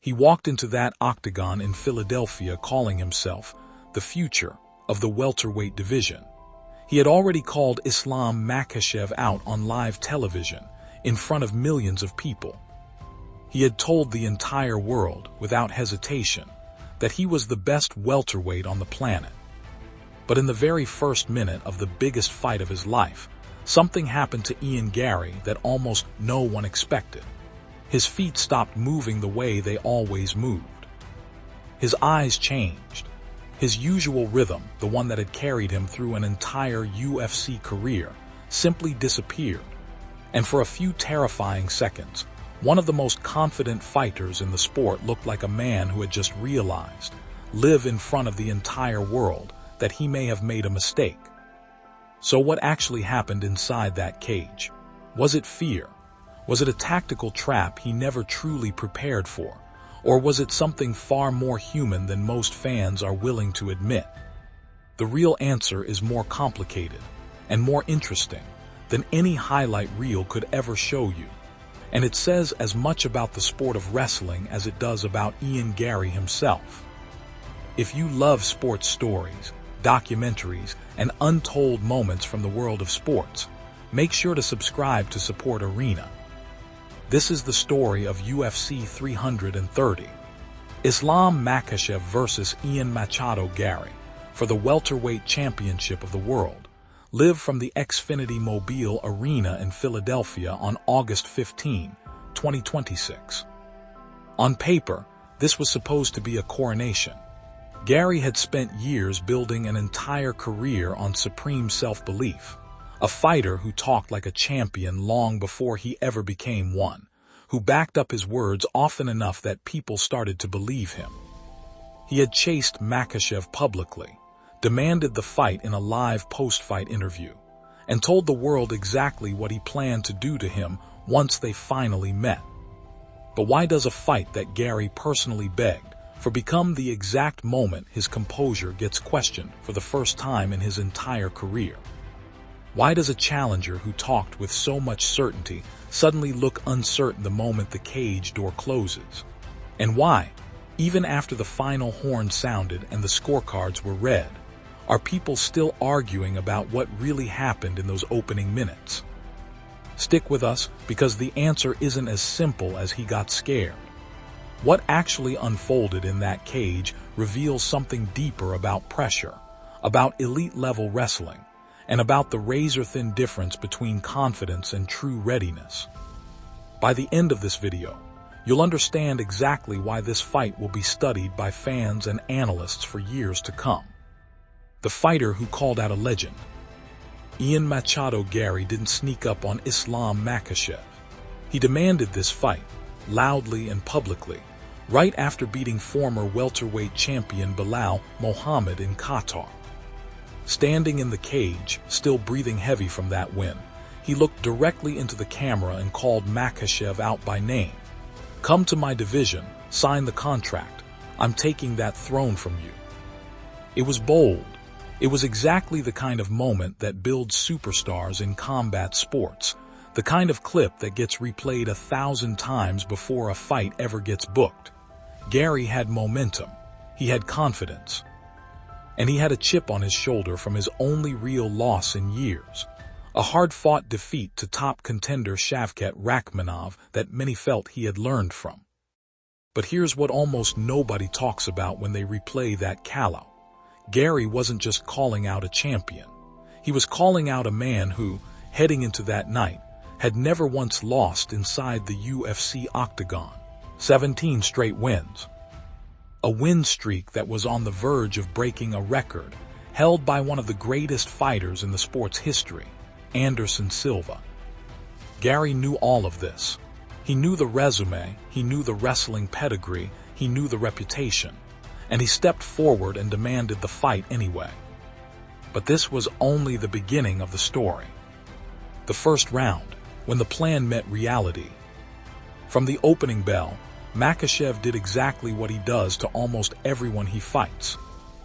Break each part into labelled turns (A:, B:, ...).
A: He walked into that octagon in Philadelphia calling himself the future of the welterweight division. He had already called Islam Makhachev out on live television in front of millions of people. He had told the entire world, without hesitation, that he was the best welterweight on the planet. But in the very first minute of the biggest fight of his life, something happened to Ian Garry that almost no one expected. His feet stopped moving the way they always moved. His eyes changed. His usual rhythm, the one that had carried him through an entire UFC career, simply disappeared. And for a few terrifying seconds, one of the most confident fighters in the sport looked like a man who had just realized, live in front of the entire world, that he may have made a mistake. So what actually happened inside that cage? Was it fear? Was it a tactical trap he never truly prepared for? Or was it something far more human than most fans are willing to admit? The real answer is more complicated and more interesting than any highlight reel could ever show you. And it says as much about the sport of wrestling as it does about Ian Garry himself. If you love sports stories, documentaries, and untold moments from the world of sports, make sure to subscribe to support Arena. This is the story of UFC 330. Islam Makhachev versus Ian Machado Garry for the welterweight championship of the world. Live from the Xfinity Mobile Arena in Philadelphia on August 15, 2026. On paper, this was supposed to be a coronation. Garry had spent years building an entire career on supreme self-belief, a fighter who talked like a champion long before he ever became one, who backed up his words often enough that people started to believe him. He had chased Makhachev publicly, demanded the fight in a live post-fight interview, and told the world exactly what he planned to do to him once they finally met. But why does a fight that Garry personally begged for become the exact moment his composure gets questioned for the first time in his entire career? Why does a challenger who talked with so much certainty suddenly look uncertain the moment the cage door closes? And why, even after the final horn sounded and the scorecards were read, are people still arguing about what really happened in those opening minutes? Stick with us, because the answer isn't as simple as he got scared. What actually unfolded in that cage reveals something deeper about pressure, about elite-level wrestling, and about the razor-thin difference between confidence and true readiness. By the end of this video, you'll understand exactly why this fight will be studied by fans and analysts for years to come. The fighter who called out a legend. Ian Machado Garry didn't sneak up on Islam Makhachev. He demanded this fight, loudly and publicly, right after beating former welterweight champion Belal Muhammad in Qatar. Standing in the cage, still breathing heavy from that win, he looked directly into the camera and called Makhachev out by name. "Come to my division, sign the contract. I'm taking that throne from you." It was bold. It was exactly the kind of moment that builds superstars in combat sports, the kind of clip that gets replayed 1,000 times before a fight ever gets booked. Garry had momentum. He had confidence. And he had a chip on his shoulder from his only real loss in years, a hard-fought defeat to top contender Shavkat Rakhmonov that many felt he had learned from. But here's what almost nobody talks about when they replay that callout. Garry wasn't just calling out a champion. He was calling out a man who, heading into that night, had never once lost inside the UFC octagon. 17 straight wins. A win streak that was on the verge of breaking a record held by one of the greatest fighters in the sport's history, Anderson Silva. Garry knew all of this. He knew the resume, he knew the wrestling pedigree, he knew the reputation, and he stepped forward and demanded the fight anyway. But this was only the beginning of the story. The first round, when the plan met reality. From the opening bell, Makhachev did exactly what he does to almost everyone he fights.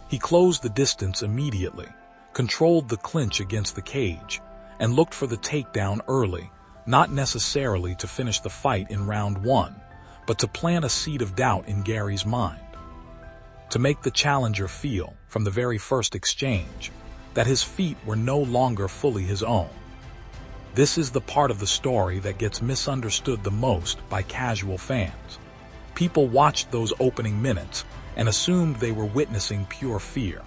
A: He closed the distance immediately, controlled the clinch against the cage, and looked for the takedown early, not necessarily to finish the fight in round one, but to plant a seed of doubt in Garry's mind. To make the challenger feel, from the very first exchange, that his feet were no longer fully his own. This is the part of the story that gets misunderstood the most by casual fans. People watched those opening minutes and assumed they were witnessing pure fear.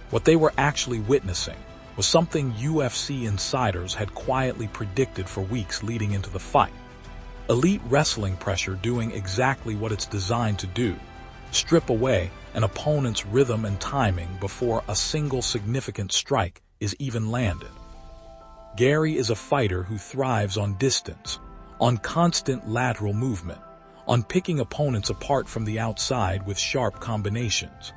A: What they were actually witnessing was something UFC insiders had quietly predicted for weeks leading into the fight. Elite wrestling pressure doing exactly what it's designed to do: strip away an opponent's rhythm and timing before a single significant strike is even landed. Garry is a fighter who thrives on distance, on constant lateral movement, on picking opponents apart from the outside with sharp combinations.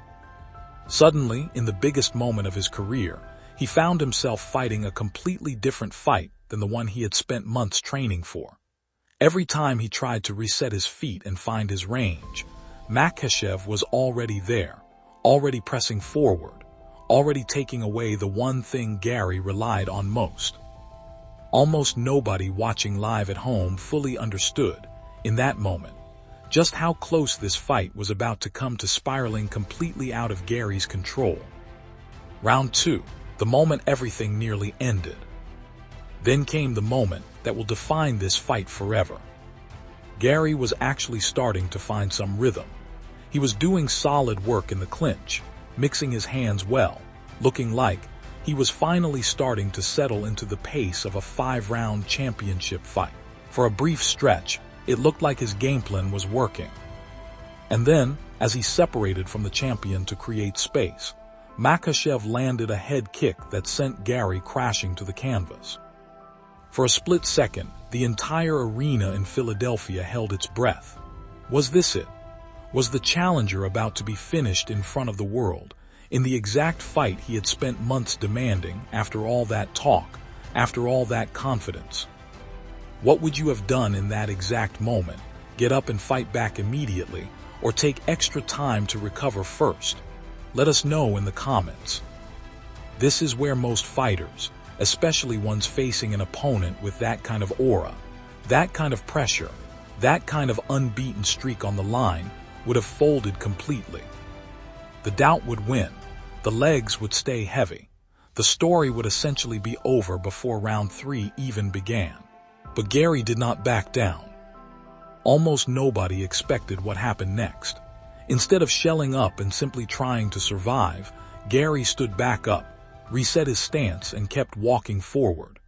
A: Suddenly, in the biggest moment of his career, he found himself fighting a completely different fight than the one he had spent months training for. Every time he tried to reset his feet and find his range, Makhachev was already there, already pressing forward, already taking away the one thing Garry relied on most. Almost nobody watching live at home fully understood, in that moment, just how close this fight was about to come to spiraling completely out of Garry's control. Round 2, the moment everything nearly ended. Then came the moment that will define this fight forever. Garry was actually starting to find some rhythm. He was doing solid work in the clinch, mixing his hands well, looking like he was finally starting to settle into the pace of a 5-round championship fight. For a brief stretch, it looked like his game plan was working. And then, as he separated from the champion to create space, Makhachev landed a head kick that sent Garry crashing to the canvas. For a split second, the entire arena in Philadelphia held its breath. Was this it? Was the challenger about to be finished in front of the world, in the exact fight he had spent months demanding after all that talk, after all that confidence? What would you have done in that exact moment? Get up and fight back immediately, or take extra time to recover first? Let us know in the comments. This is where most fighters, especially ones facing an opponent with that kind of aura, that kind of pressure, that kind of unbeaten streak on the line, would have folded completely. The doubt would win. The legs would stay heavy. The story would essentially be over before round 3 even began. But Garry did not back down. Almost nobody expected what happened next. Instead of shelling up and simply trying to survive, Garry stood back up, reset his stance, and kept walking forward.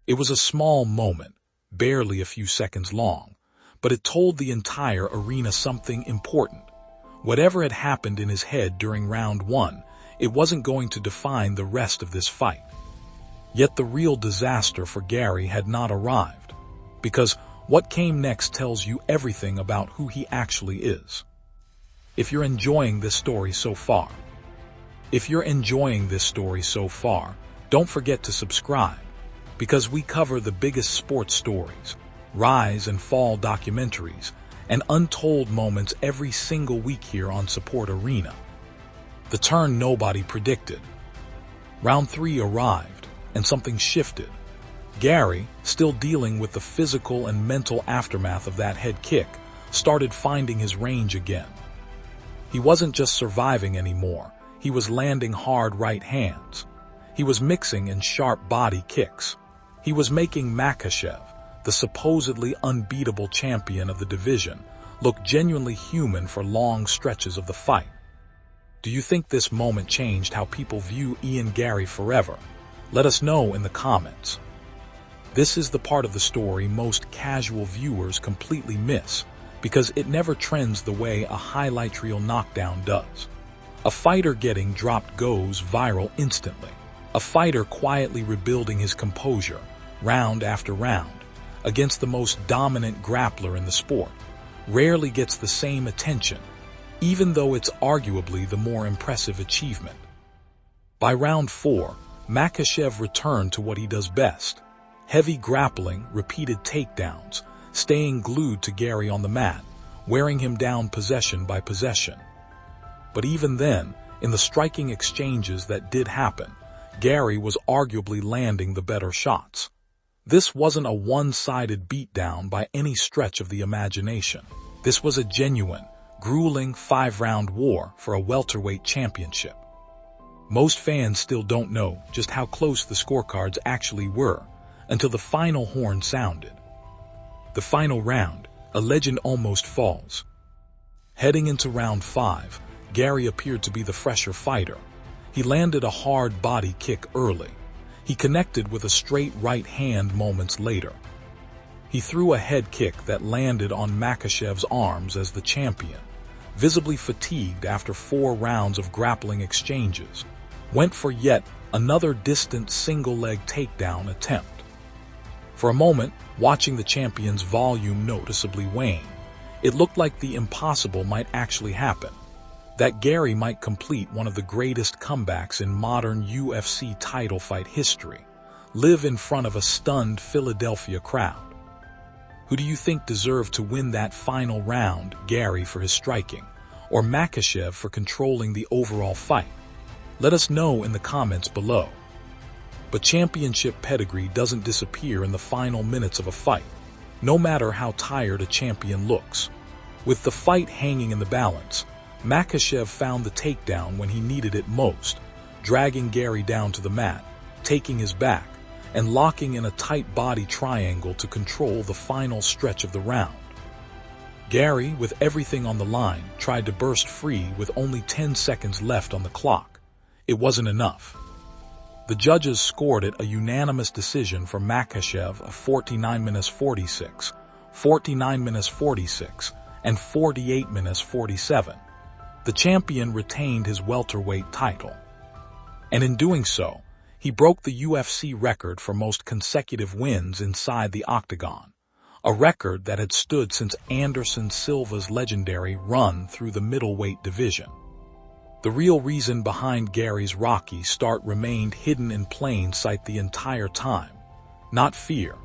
A: It was a small moment, barely a few seconds long, but it told the entire arena something important. Whatever had happened in his head during round 1, it wasn't going to define the rest of this fight. Yet the real disaster for Garry had not arrived, because what came next tells you everything about who he actually is. If you're enjoying this story so far, don't forget to subscribe, because we cover the biggest sports stories, rise and fall documentaries, and untold moments every single week here on Support Arena. The turn nobody predicted. Round 3 arrived, and something shifted. Garry, still dealing with the physical and mental aftermath of that head kick, started finding his range again. He wasn't just surviving anymore, he was landing hard right hands. He was mixing in sharp body kicks. He was making Makhachev, the supposedly unbeatable champion of the division, look genuinely human for long stretches of the fight. Do you think this moment changed how people view Ian Garry forever? Let us know in the comments. This is the part of the story most casual viewers completely miss, because it never trends the way a highlight reel knockdown does. A fighter getting dropped goes viral instantly. A fighter quietly rebuilding his composure, round after round, against the most dominant grappler in the sport, rarely gets the same attention, even though it's arguably the more impressive achievement. By round 4, Makhachev returned to what he does best: heavy grappling, repeated takedowns, staying glued to Garry on the mat, wearing him down possession by possession. But even then, in the striking exchanges that did happen, Garry was arguably landing the better shots. This wasn't a one-sided beatdown by any stretch of the imagination. This was a genuine, grueling 5-round war for a welterweight championship. Most fans still don't know just how close the scorecards actually were until the final horn sounded. The final round, a legend almost falls. Heading into round 5, Garry appeared to be the fresher fighter. He landed a hard body kick early. He connected with a straight right hand moments later. He threw a head kick that landed on Makhachev's arms as the champion, visibly fatigued after 4 rounds of grappling exchanges, went for yet another distant single-leg takedown attempt. For a moment, watching the champion's volume noticeably wane, it looked like the impossible might actually happen, that Garry might complete one of the greatest comebacks in modern UFC title fight history, live in front of a stunned Philadelphia crowd. Who do you think deserved to win that final round, Garry for his striking, or Makhachev for controlling the overall fight? Let us know in the comments below. But championship pedigree doesn't disappear in the final minutes of a fight, no matter how tired a champion looks. With the fight hanging in the balance, Makhachev found the takedown when he needed it most, dragging Garry down to the mat, taking his back, and locking in a tight body triangle to control the final stretch of the round. Garry, with everything on the line, tried to burst free with only 10 seconds left on the clock. It wasn't enough. The judges scored it a unanimous decision for Makhachev of 49-46, 49-46, and 48-47. The champion retained his welterweight title. And in doing so, he broke the UFC record for most consecutive wins inside the octagon, a record that had stood since Anderson Silva's legendary run through the middleweight division. The real reason behind Garry's rocky start remained hidden in plain sight the entire time. Not fear,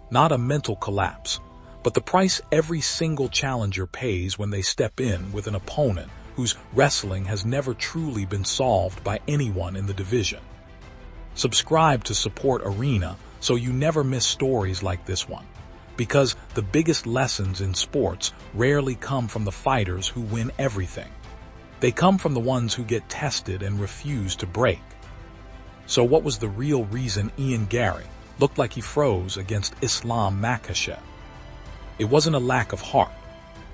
A: not a mental collapse, but the price every single challenger pays when they step in with an opponent whose wrestling has never truly been solved by anyone in the division. Subscribe to support Arena so you never miss stories like this one, because the biggest lessons in sports rarely come from the fighters who win everything. They come from the ones who get tested and refuse to break. So what was the real reason Ian Garry looked like he froze against Islam Makhachev? It wasn't a lack of heart.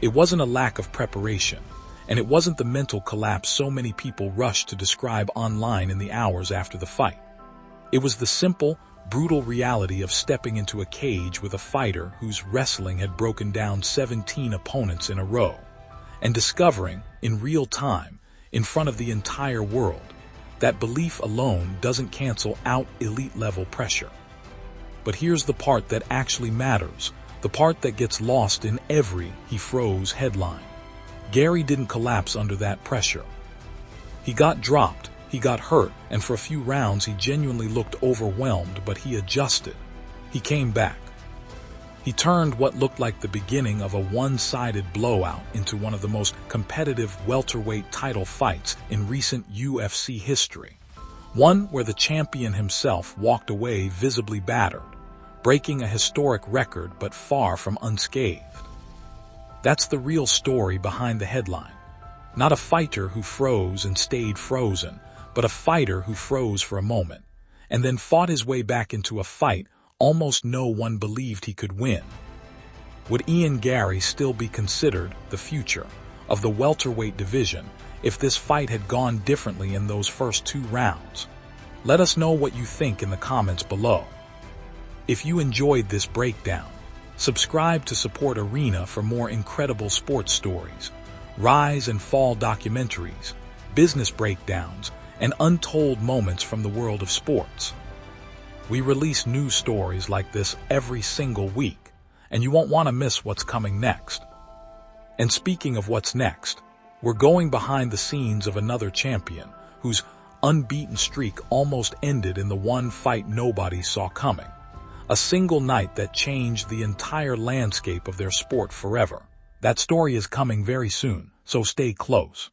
A: It wasn't a lack of preparation. And it wasn't the mental collapse so many people rushed to describe online in the hours after the fight. It was the simple, brutal reality of stepping into a cage with a fighter whose wrestling had broken down 17 opponents in a row, and discovering, in real time, in front of the entire world, that belief alone doesn't cancel out elite-level pressure. But here's the part that actually matters, the part that gets lost in every "he froze" headline. Garry didn't collapse under that pressure. He got dropped, he got hurt, and for a few rounds he genuinely looked overwhelmed, but he adjusted. He came back. He turned what looked like the beginning of a one-sided blowout into one of the most competitive welterweight title fights in recent UFC history. One where the champion himself walked away visibly battered, breaking a historic record but far from unscathed. That's the real story behind the headline. Not a fighter who froze and stayed frozen, but a fighter who froze for a moment, and then fought his way back into a fight almost no one believed he could win. Would Ian Garry still be considered the future of the welterweight division if this fight had gone differently in those first 2 rounds? Let us know what you think in the comments below. If you enjoyed this breakdown, subscribe to support Arena for more incredible sports stories, rise and fall documentaries, business breakdowns, and untold moments from the world of sports. We release new stories like this every single week, and you won't want to miss what's coming next. And speaking of what's next, we're going behind the scenes of another champion whose unbeaten streak almost ended in the one fight nobody saw coming. A single night that changed the entire landscape of their sport forever. That story is coming very soon, so stay close.